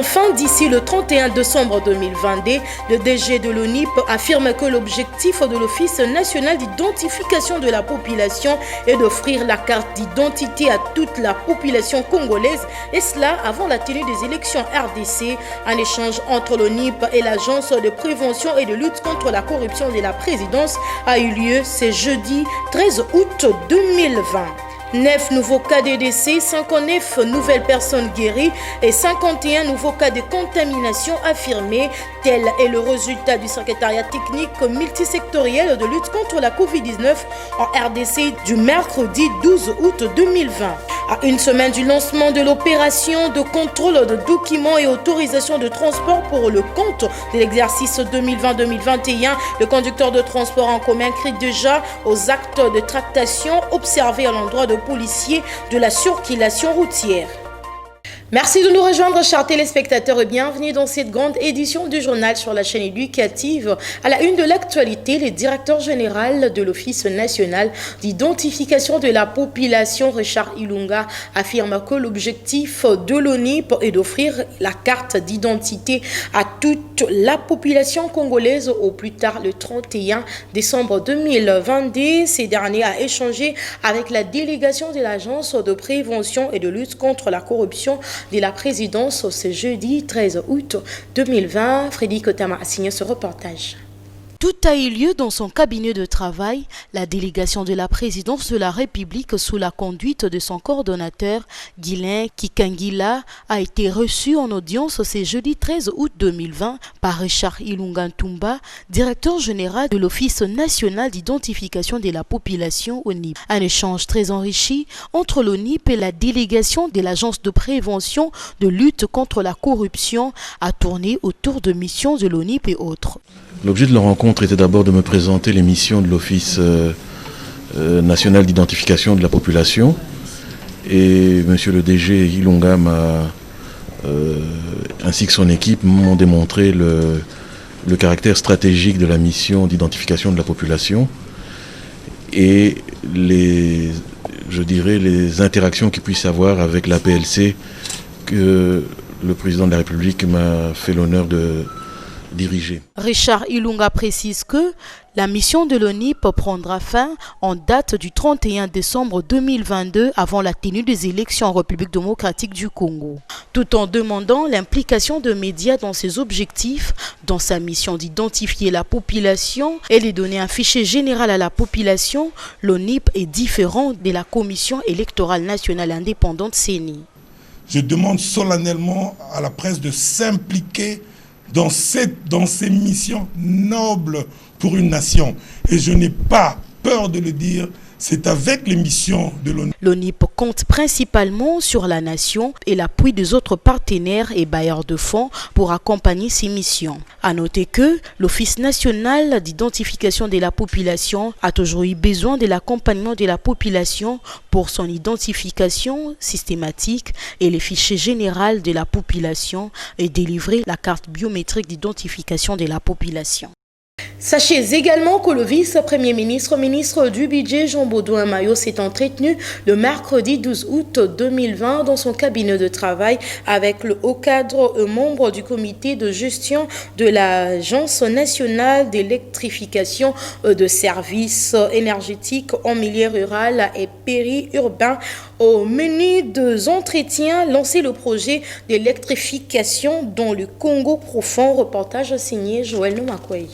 mettront fin d'ici le 31 décembre 2022. Le DG de l'ONIP affirme que l'objectif de l'Office national d'identification de la population est d'offrir la carte d'identité à toute la population congolaise, et cela avant la tenue des élections RDC. Un échange entre l'ONIP et l'Agence de prévention et de lutte contre la corruption de la présidence a eu lieu ce jeudi 13 août 2020. 9 nouveaux cas de décès, 59 nouvelles personnes guéries et 51 nouveaux cas de contamination affirmés. Tel est le résultat du secrétariat technique multisectoriel de lutte contre la COVID-19 en RDC du mercredi 12 août 2020. À une semaine du lancement de l'opération de contrôle de documents et autorisation de transport pour le compte de l'exercice 2020-2021, le conducteur de transport en commun crie déjà aux actes de tractation observés à l'endroit de policiers de la circulation routière. Merci de nous rejoindre, chers téléspectateurs, et bienvenue dans cette grande édition du journal sur la chaîne éducative. À la une de l'actualité, le directeur général de l'Office national d'identification de la population, Richard Ilunga, affirme que l'objectif de l'ONIP est d'offrir la carte d'identité à toute la population congolaise au plus tard le 31 décembre 2022. Ces derniers a échangé avec la délégation de l'Agence de prévention et de lutte contre la corruption de la présidence ce jeudi 13 août 2020. Frédéric Otama a signé ce reportage. Tout a eu lieu dans son cabinet de travail. La délégation de la présidence de la République sous la conduite de son coordonnateur, Guylain Kikangila, a été reçue en audience ce jeudi 13 août 2020 par Richard Ilunga Ntumba, directeur général de l'Office national d'identification de la population ONIP. Un échange très enrichi entre l'ONIP et la délégation de l'Agence de prévention de lutte contre la corruption a tourné autour de missions de l'ONIP et autres. L'objet de la rencontre était d'abord de me présenter les missions de l'Office national d'identification de la population. Et monsieur le DG Ilunga ainsi que son équipe m'ont démontré le caractère stratégique de la mission d'identification de la population et les interactions qu'il puisse avoir avec la PLC que le président de la République m'a fait l'honneur de diriger. Richard Ilunga précise que la mission de l'ONIP prendra fin en date du 31 décembre 2022 avant la tenue des élections en République démocratique du Congo. Tout en demandant l'implication de médias dans ses objectifs, dans sa mission d'identifier la population et de donner un fichier général à la population, l'ONIP est différent de la Commission électorale nationale indépendante CENI. Je demande solennellement à la presse de s'impliquer dans ces missions nobles pour une nation. Et je n'ai pas peur de le dire, c'est avec les missions de l'ONU. L'ONIP compte principalement sur la nation et l'appui des autres partenaires et bailleurs de fonds pour accompagner ces missions. À noter que l'Office national d'identification de la population a toujours eu besoin de l'accompagnement de la population pour son identification systématique et les fichiers généraux de la population et délivrer la carte biométrique d'identification de la population. Sachez également que le vice-premier ministre, ministre du budget Jean-Baudouin Mayo s'est entretenu le mercredi 12 août 2020 dans son cabinet de travail avec le haut cadre et membre du comité de gestion de l'Agence nationale d'électrification de services énergétiques en milieu rural et périurbain. Au menu des entretiens, lancer le projet d'électrification dans le Congo profond. Reportage signé Joël Nomakwei.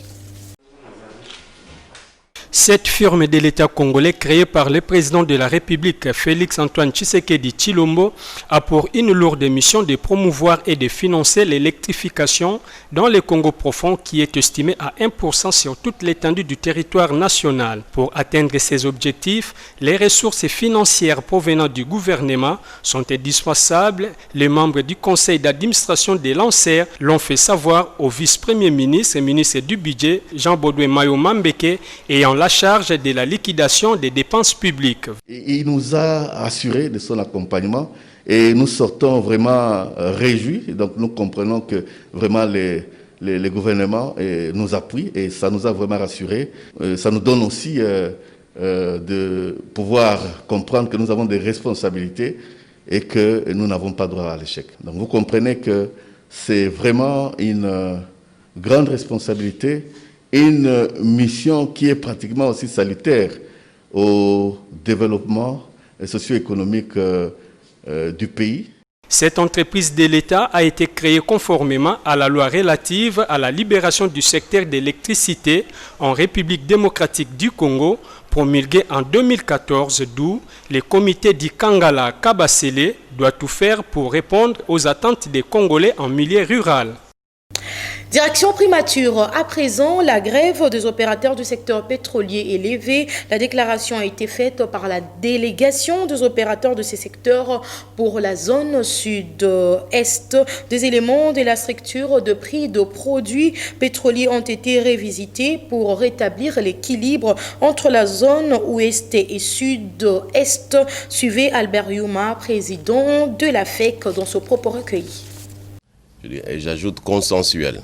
Cette firme de l'État congolais créée par le président de la République, Félix-Antoine Tshisekedi Tshilombo, a pour une lourde mission de promouvoir et de financer l'électrification dans le Congo profond qui est estimé à 1% sur toute l'étendue du territoire national. Pour atteindre ces objectifs, les ressources financières provenant du gouvernement sont indispensables. Les membres du conseil d'administration de l'ANSER l'ont fait savoir au vice-premier ministre et ministre du budget Jean-Baudouin Mayo Mambeke ayant la charge de la liquidation des dépenses publiques. Il nous a assuré de son accompagnement et nous sortons vraiment réjouis. Donc nous comprenons que vraiment les gouvernements nous appuient et ça nous a vraiment rassurés. Ça nous donne aussi de pouvoir comprendre que nous avons des responsabilités et que nous n'avons pas droit à l'échec. Donc vous comprenez que c'est vraiment une grande responsabilité et une mission qui est pratiquement aussi salutaire au développement socio-économique du pays. Cette entreprise de l'État a été créée conformément à la loi relative à la libération du secteur d'électricité en République démocratique du Congo, promulguée en 2014, d'où le comité dit Kangala Kabasele doit tout faire pour répondre aux attentes des Congolais en milieu rural. Direction primature. À présent, la grève des opérateurs du secteur pétrolier est levée. La déclaration a été faite par la délégation des opérateurs de ces secteurs pour la zone sud-est. Des éléments de la structure de prix de produits pétroliers ont été révisités pour rétablir l'équilibre entre la zone ouest et sud-est. Suivez Albert Youma, président de la FEC, dans ce propos recueilli. Et j'ajoute consensuel.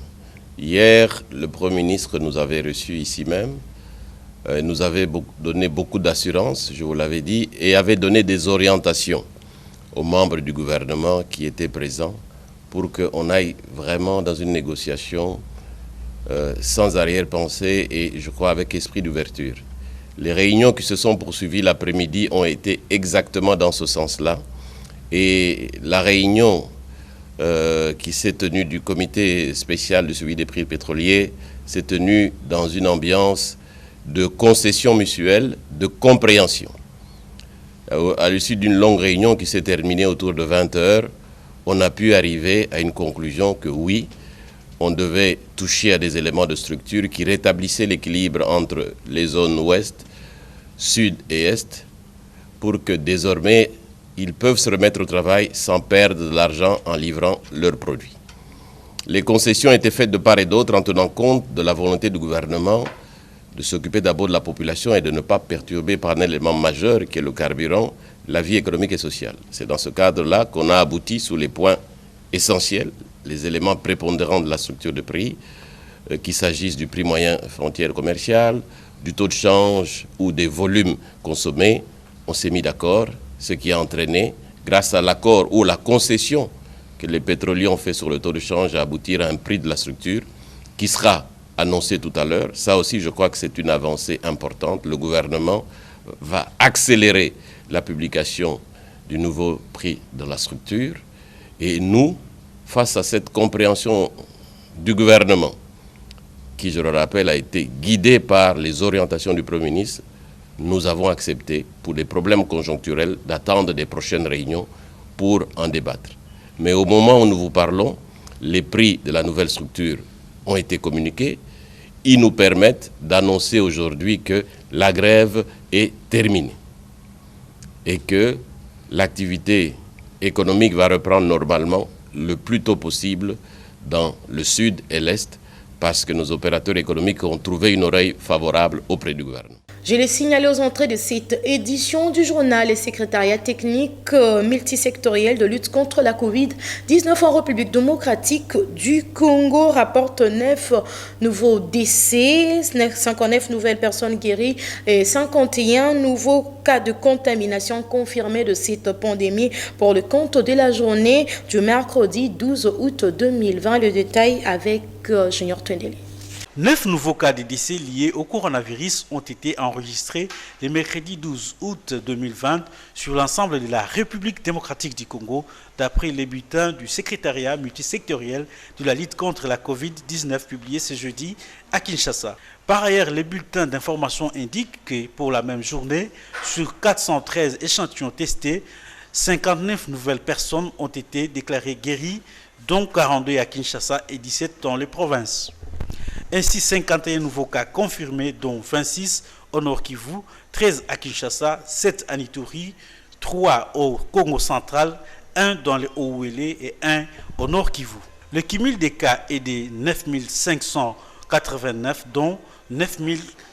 Hier, le Premier ministre nous avait reçus ici même, nous avait donné beaucoup d'assurances, je vous l'avais dit, et avait donné des orientations aux membres du gouvernement qui étaient présents pour qu'on aille vraiment dans une négociation sans arrière-pensée et, je crois, avec esprit d'ouverture. Les réunions qui se sont poursuivies l'après-midi ont été exactement dans ce sens-là. Et la réunion qui s'est tenue du comité spécial de suivi des prix pétroliers s'est tenue dans une ambiance de concession mutuelle, de compréhension. À l'issue d'une longue réunion qui s'est terminée autour de 20 heures, on a pu arriver à une conclusion que oui, on devait toucher à des éléments de structure qui rétablissaient l'équilibre entre les zones ouest, sud et est, pour que désormais ils peuvent se remettre au travail sans perdre de l'argent en livrant leurs produits. Les concessions étaient faites de part et d'autre en tenant compte de la volonté du gouvernement de s'occuper d'abord de la population et de ne pas perturber par un élément majeur qui est le carburant, la vie économique et sociale. C'est dans ce cadre-là qu'on a abouti sur les points essentiels, les éléments prépondérants de la structure de prix, qu'il s'agisse du prix moyen frontière commerciale, du taux de change ou des volumes consommés. On s'est mis d'accord, ce qui a entraîné, grâce à l'accord ou la concession que les pétroliers ont fait sur le taux de change, à aboutir à un prix de la structure qui sera annoncé tout à l'heure. Ça aussi, je crois que c'est une avancée importante. Le gouvernement va accélérer la publication du nouveau prix de la structure. Et nous, face à cette compréhension du gouvernement, qui, je le rappelle, a été guidée par les orientations du Premier ministre, nous avons accepté, pour des problèmes conjoncturels, d'attendre des prochaines réunions pour en débattre. Mais au moment où nous vous parlons, les prix de la nouvelle structure ont été communiqués. Ils nous permettent d'annoncer aujourd'hui que la grève est terminée et que l'activité économique va reprendre normalement le plus tôt possible dans le sud et l'est, parce que nos opérateurs économiques ont trouvé une oreille favorable auprès du gouvernement. Je l'ai signalé aux entrées de cette édition du journal. Le secrétariat technique multisectoriel de lutte contre la Covid-19 en République démocratique du Congo rapporte 9 nouveaux décès, 59 nouvelles personnes guéries et 51 nouveaux cas de contamination confirmés de cette pandémie pour le compte de la journée du mercredi 12 août 2020. Le détail avec Junior Twendele. 9 nouveaux cas de décès liés au coronavirus ont été enregistrés le mercredi 12 août 2020 sur l'ensemble de la République démocratique du Congo, d'après les bulletins du secrétariat multisectoriel de la lutte contre la Covid-19 publié ce jeudi à Kinshasa. Par ailleurs, les bulletins d'information indiquent que pour la même journée, sur 413 échantillons testés, 59 nouvelles personnes ont été déclarées guéries, dont 42 à Kinshasa et 17 dans les provinces. Ainsi, 51 nouveaux cas confirmés, dont 26 au Nord Kivu, 13 à Kinshasa, 7 à Ituri, 3 au Congo central, 1 dans le Haut-Ouélé et 1 au Nord Kivu. Le cumul des cas est de 9 589, dont 9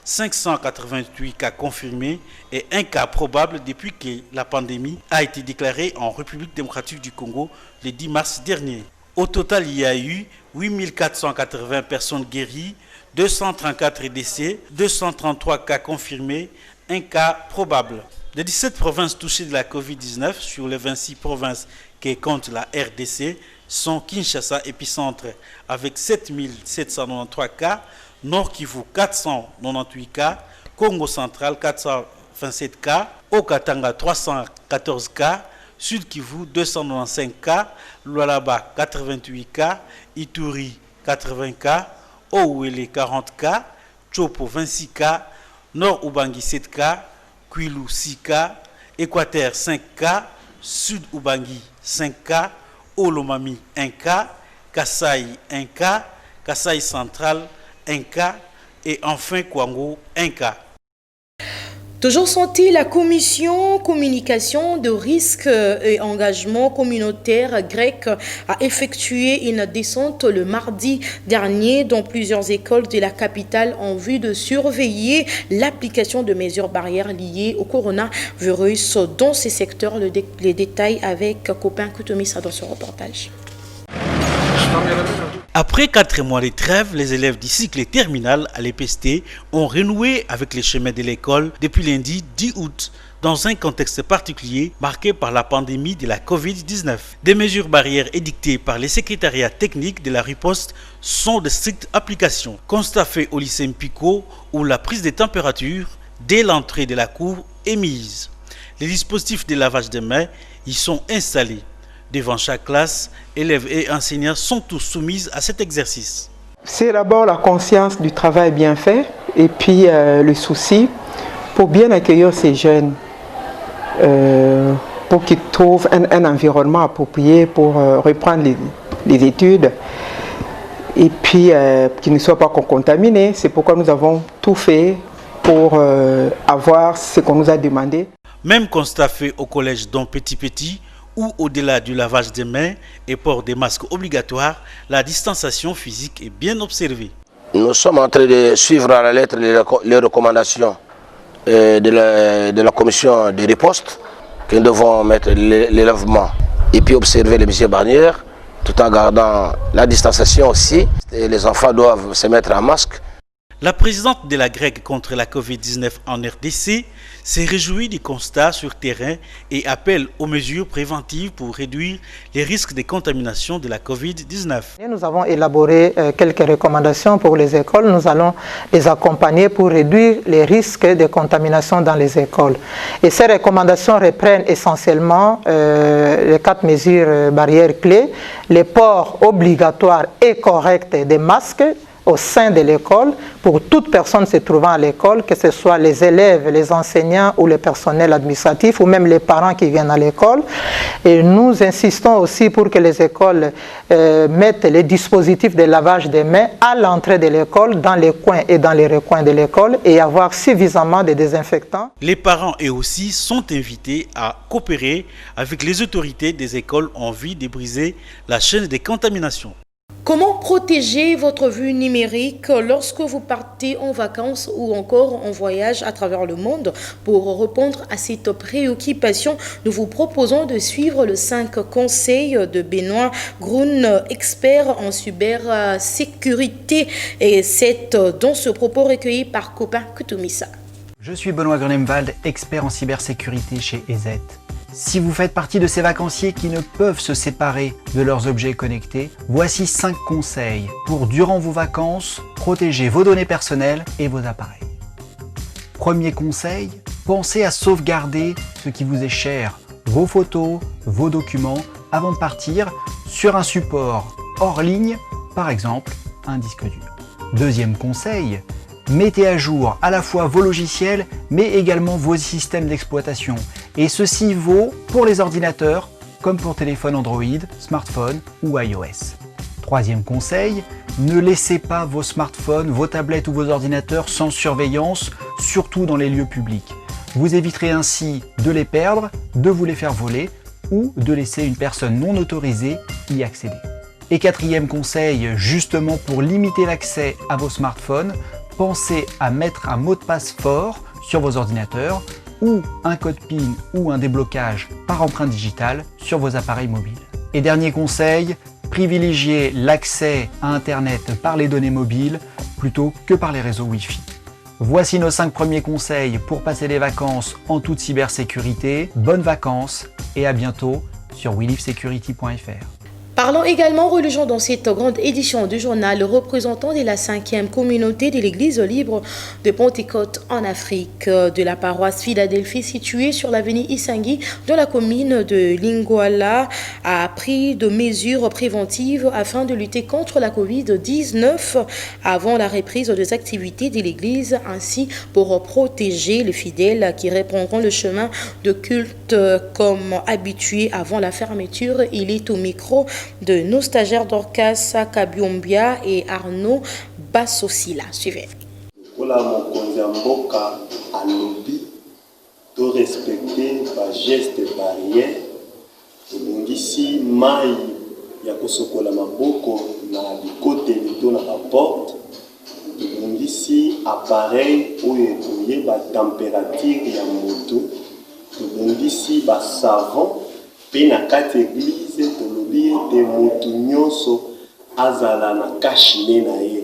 588 cas confirmés et 1 cas probable depuis que la pandémie a été déclarée en République démocratique du Congo le 10 mars dernier. Au total, il y a eu 8 480 personnes guéries, 234 décès, 233 cas confirmés, 1 cas probable. Les 17 provinces touchées de la Covid-19 sur les 26 provinces que compte la RDC, sont Kinshasa épicentre avec 7793 cas, Nord Kivu 498 cas, Congo central 427 cas, Haut-Katanga 314 cas, Sud Kivu 295 cas, Lualaba 88 cas, Ituri 80 cas, Ouele 40 cas, Chopo 26 cas, Nord Ubangi 7 cas, Kwilu 6 cas, Équateur 5 cas, Sud Ubangi 5 cas, Olomami 1 cas, Kasaï 1 cas, Kasaï central 1 cas et enfin Kwango 1 cas. Toujours senti, la commission communication de risques et engagement communautaire grec a effectué une descente le mardi dernier dans plusieurs écoles de la capitale en vue de surveiller l'application de mesures barrières liées au coronavirus dans ces secteurs. Les détails avec Copain Koutoumissa dans ce reportage. Après 4 mois de trêve, les élèves du cycle terminal à l'EPST ont renoué avec les chemins de l'école depuis lundi 10 août, dans un contexte particulier marqué par la pandémie de la Covid-19. Des mesures barrières édictées par les secrétariats techniques de la riposte sont de stricte application. Constat fait au lycée Mpiko où la prise de température dès l'entrée de la cour est mise. Les dispositifs de lavage des mains y sont installés. Devant chaque classe, élèves et enseignants sont tous soumis à cet exercice. C'est d'abord la conscience du travail bien fait et puis le souci pour bien accueillir ces jeunes, pour qu'ils trouvent un environnement approprié pour reprendre les études et puis qu'ils ne soient pas contaminés. C'est pourquoi nous avons tout fait pour avoir ce qu'on nous a demandé. Même constat fait au collège Don Petit, où au-delà du lavage des mains et port des masques obligatoires, la distanciation physique est bien observée. Nous sommes en train de suivre à la lettre les recommandations de la commission de riposte, que nous devons mettre les lavements et puis observer les mesures barrières, tout en gardant la distanciation aussi. Et les enfants doivent se mettre en masque. La présidente de la Grecque contre la Covid-19 en RDC s'est réjouie du constat sur terrain et appelle aux mesures préventives pour réduire les risques de contamination de la Covid-19. Nous avons élaboré quelques recommandations pour les écoles. Nous allons les accompagner pour réduire les risques de contamination dans les écoles. Et ces recommandations reprennent essentiellement les 4 mesures barrières clés, les ports obligatoires et corrects des masques au sein de l'école, pour toute personne se trouvant à l'école, que ce soit les élèves, les enseignants ou le personnel administratif ou même les parents qui viennent à l'école. Et nous insistons aussi pour que les écoles mettent les dispositifs de lavage des mains à l'entrée de l'école, dans les coins et dans les recoins de l'école et avoir suffisamment de désinfectants. Les parents eux aussi sont invités à coopérer avec les autorités des écoles en vue de briser la chaîne de contamination. Comment protéger votre vue numérique lorsque vous partez en vacances ou encore en voyage à travers le monde? Pour répondre à cette préoccupation, nous vous proposons de suivre le 5 conseils de Benoît Grun, expert en cybersécurité. Et c'est dans ce propos recueilli par Copain Koutoumissa. Je suis Benoît Grunemwald, expert en cybersécurité chez EZ. Si vous faites partie de ces vacanciers qui ne peuvent se séparer de leurs objets connectés, voici 5 conseils pour, durant vos vacances, protéger vos données personnelles et vos appareils. Premier conseil, pensez à sauvegarder ce qui vous est cher, vos photos, vos documents, avant de partir sur un support hors ligne, par exemple un disque dur. Deuxième conseil, mettez à jour à la fois vos logiciels mais également vos systèmes d'exploitation. Et ceci vaut pour les ordinateurs comme pour téléphone Android, smartphone ou iOS. Troisième conseil, ne laissez pas vos smartphones, vos tablettes ou vos ordinateurs sans surveillance, surtout dans les lieux publics. Vous éviterez ainsi de les perdre, de vous les faire voler ou de laisser une personne non autorisée y accéder. Et quatrième conseil, justement pour limiter l'accès à vos smartphones, pensez à mettre un mot de passe fort sur vos ordinateurs ou un code PIN ou un déblocage par empreinte digitale sur vos appareils mobiles. Et dernier conseil, privilégiez l'accès à Internet par les données mobiles plutôt que par les réseaux Wi-Fi. Voici nos 5 premiers conseils pour passer les vacances en toute cybersécurité. Bonnes vacances et à bientôt sur welivesecurity.fr. Parlons également religion dans cette grande édition du journal. Le représentant de la 5e communauté de l'église libre de Pentecôte en Afrique de la paroisse Philadelphie située sur l'avenue Isangui dans la commune de Lingwala a pris de mesures préventives afin de lutter contre la Covid-19 avant la reprise des activités de l'église, ainsi pour protéger les fidèles qui reprendront le chemin de culte comme habitué avant la fermeture. Il est au micro de nos stagiaires Dorcas Kabiombia et Arnaud Bassosila. Suivez. Pour la Mokonzamboka à lobby, de respecter les gestes barrières. Et ici, maï, yakosokola maboko na côté de la porte. Et ici, appareil où il y a la température ya moto. Et ici, savon, pe na kati église tolobi de motu nyonso azala na kashine na ye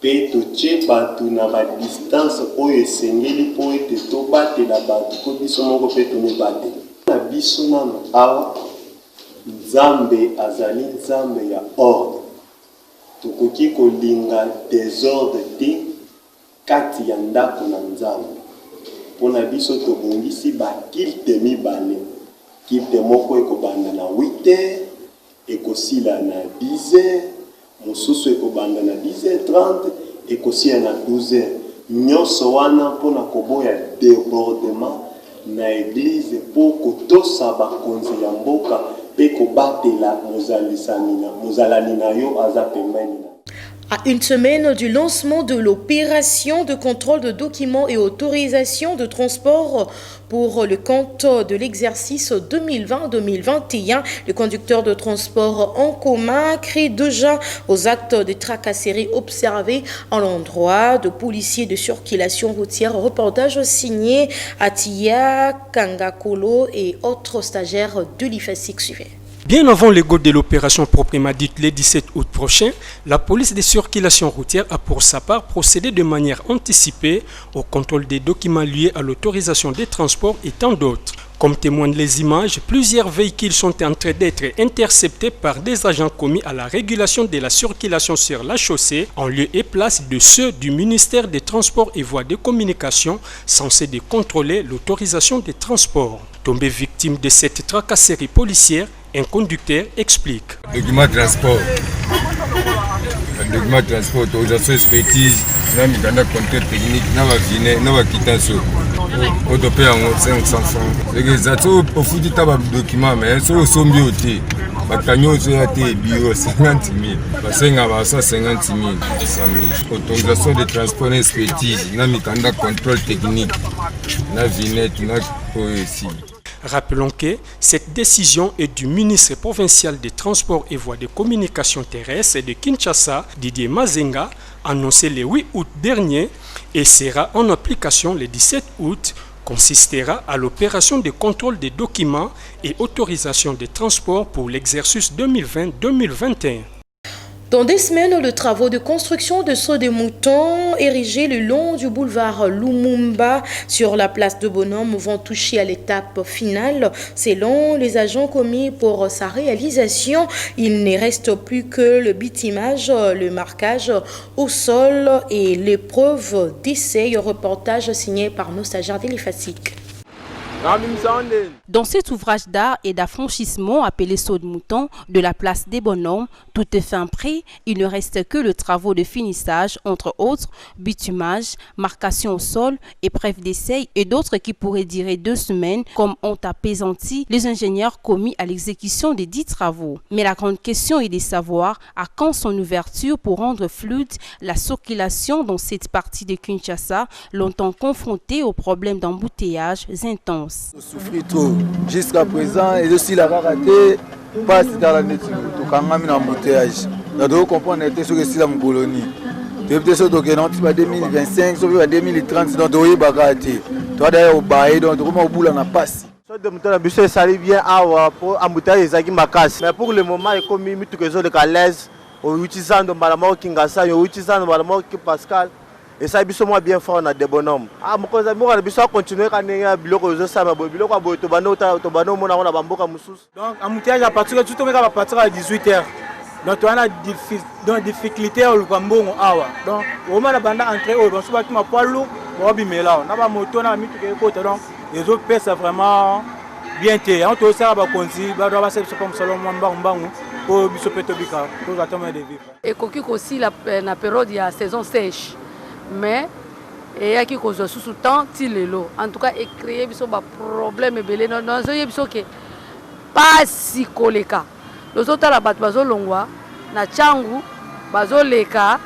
pe totie batu na ba distance oyo esengeli po ete tobatela batu po biso moko pe tomibate na biso nano awa nzambe azali nzambe ya ordre tokoki kolinga désordre te kati ya ndako na nzambe mpona biso tobongisi bakilte mibale kilte moko ekobanda na 8h ekosila na 10h mosusu ekobanda na 10h30 ekosila na 12h nyonso wana mpona koboya débordement na église mpo kotosa bakonzi ya mboka mpe kobatela mozalani na yo aza pembeni. À une semaine du lancement de l'opération de contrôle de documents et autorisation de transport pour le compte de l'exercice 2020-2021, le conducteur de transport en commun crie déjà aux actes de tracasserie observés en l'endroit de policiers de circulation routière. Reportage signé Atia Kangakolo et autres stagiaires de l'IFASIC. Suivez. Bien avant le go de l'opération proprement dite le 17 août prochain, la police de circulation routière a pour sa part procédé de manière anticipée au contrôle des documents liés à l'autorisation des transports et tant d'autres. Comme témoignent les images, plusieurs véhicules sont en train d'être interceptés par des agents commis à la régulation de la circulation sur la chaussée en lieu et place de ceux du ministère des Transports et Voies de Communication censés de contrôler l'autorisation des transports. Tombé victime de cette tracasserie policière, un conducteur explique. Document transport, autorisation expertise, na contrôle technique, na quittance. Au topé en 500 francs. Les autres au foot du tabac document, mais sur le sommet au thé. Bacanyo sur la thé bio 50 000. Basenga basa 50 000. 100 000. Autorisation de transport expertise, na mikanda contrôle technique, na vinette, na poésie. Rappelons que cette décision est du ministre provincial des Transports et Voies de Communication terrestre de Kinshasa, Didier Mazenga, annoncé le 8 août dernier et sera en application le 17 août, consistera à l'opération de contrôle des documents et autorisation de transport pour l'exercice 2020-2021. Dans des semaines, les travaux de construction de sauts de moutons érigés le long du boulevard Lumumba sur la place de Bonhomme vont toucher à l'étape finale. Selon les agents commis pour sa réalisation, il ne reste plus que le bitumage, le marquage au sol et l'épreuve d'essai. Reportage signé par nos stagiaires de l'IFASIC. Dans cet ouvrage d'art et d'affranchissement appelé Saut de mouton de la place des Bonhommes, tout est fin prêt. Il ne reste que le travaux de finissage, entre autres, bitumage, marcation au sol, épreuve d'essai et d'autres qui pourraient durer 2 semaines, comme ont apaisanti les ingénieurs commis à l'exécution des 10 travaux. Mais la grande question est de savoir à quand son ouverture pour rendre fluide la circulation dans cette partie de Kinshasa, longtemps confrontée aux problèmes d'embouteillage intenses. On souffre trop jusqu'à présent et aussi la rareté passe dans la nature tout quand même embouteillage. Nous devons comprendre que c'est sur la colonie. Depuis ce document, en 2025, en 2030, nous devons y rareter. Toi d'ailleurs au bail, donc nous devons au bout là na passe. De mouton abusé ça vient à pour embouteillage ezaki makasi. Mais pour le moment, il comme mitu que zo de Calais, au utilisant de Malamor Kingasa, au utilisant de Malamor Pascal. et ça biso moi bien fort na des bonhommes ah mokonzi mo na biso continuer kanenga biloko zo sama biloko boy to bano mona on a bamboka mususu donc embouteillage à partir de tout tomeka à partir de 18h donc on a donc difficulté au Lukwambongo awa donc au moment la banda entrer au bon souvent ma poids lourd bon bimela na ba moto na mitu ke côté donc les autres pèsent vraiment bien té on to ça ba konzi ba do ba se comme salon mbangu pour biso peto bika pour attendre de vivre et koki aussi la période ya saison sèche mais et yaki ko zo sous temps ti lelo en tout cas et créer biso ba problème belé non zo biso ke pas si koleka les autres la bat bazo longwa na changu bazo leka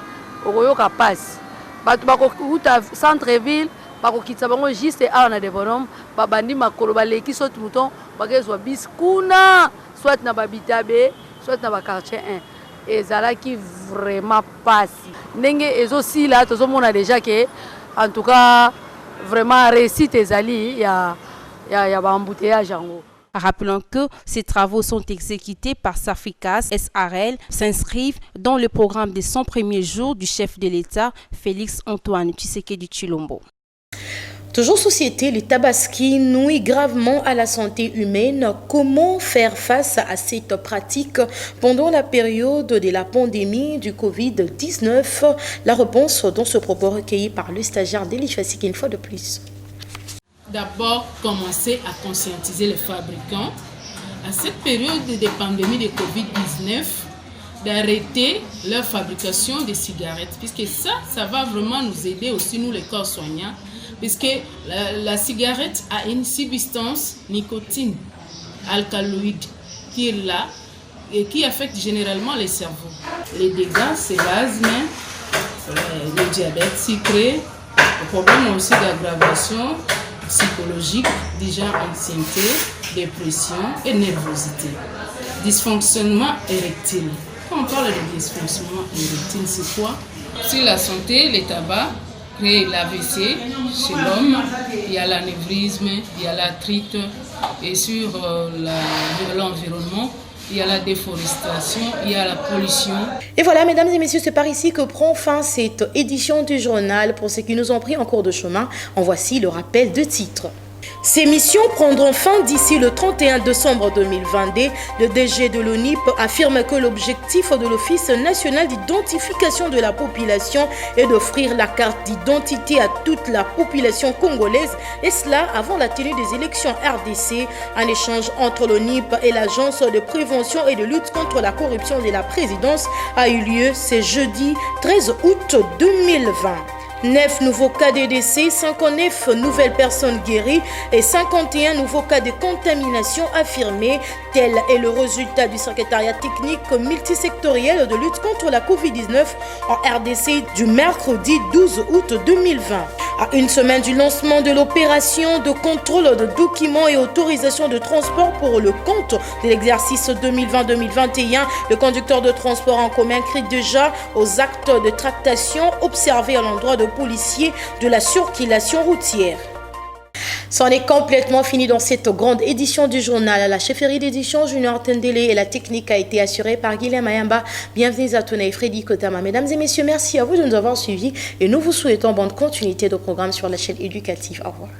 okoyoka passe bat bako uta centre ville bako kitsa bango juste a na de bonhomme babandi makolo baleki saute mouton bakezwa bis kuna soit na babitabe soit na ba quartier 1 et zala qui vraiment passe ndenge ezo si là tozo mona déjà que en tout cas vraiment réussite ezali ya ba embouteillage yango. Rappelons que ces travaux sont exécutés par Saficas SRL, s'inscrivent dans le programme des 100 premiers jours du chef de l'État, Félix Antoine Tshisekedi Tshilombo. Toujours société, les tabaski nuit gravement à la santé humaine. Comment faire face à cette pratique pendant la période de la pandémie du Covid-19? La réponse dans ce propos recueilli par le stagiaire d'Elifassik une fois de plus. D'abord, commencer à conscientiser les fabricants à cette période de pandémie de Covid-19 d'arrêter leur fabrication de cigarettes, puisque ça va vraiment nous aider aussi, nous les corps soignants, puisque la cigarette a une substance nicotine alcaloïde qui est là et qui affecte généralement les cerveaux. Les dégâts, c'est l'asthme, le diabète sucré, le problème aussi d'aggravation psychologique, déjà anxiété, dépression et nervosité. Dysfonctionnement érectile. Quand on parle de dysfonctionnement érectile, c'est quoi? Sur la santé, les tabacs crée l'AVC chez l'homme, il y a l'anévrisme, il y a l'arthrite, et sur l'environnement, il y a la déforestation, il y a la pollution. Et voilà, mesdames et messieurs, c'est par ici que prend fin cette édition du journal. Pour ceux qui nous ont pris en cours de chemin, en voici le rappel de titres. Ces missions prendront fin d'ici le 31 décembre 2022. Le DG de l'ONIP affirme que l'objectif de l'Office national d'identification de la population est d'offrir la carte d'identité à toute la population congolaise, et cela avant la tenue des élections RDC. Un échange entre l'ONIP et l'Agence de prévention et de lutte contre la corruption de la présidence a eu lieu ce jeudi 13 août 2020. 9 nouveaux cas de décès, 59 nouvelles personnes guéries et 51 nouveaux cas de contamination affirmés. Tel est le résultat du secrétariat technique multisectoriel de lutte contre la Covid-19 en RDC du mercredi 12 août 2020. À une semaine du lancement de l'opération de contrôle de documents et autorisation de transport pour le compte de l'exercice 2020-2021, le conducteur de transport en commun crie déjà aux actes de tractation observés à l'endroit de policiers de la circulation routière. C'en est complètement fini dans cette grande édition du journal. La chefferie d'édition Junior Tendele et la technique a été assurée par Guilhem Ayamba. Bienvenue à Tona et Freddy Kotama. Mesdames et messieurs, merci à vous de nous avoir suivis et nous vous souhaitons bonne continuité de programme sur la chaîne éducative. Au revoir.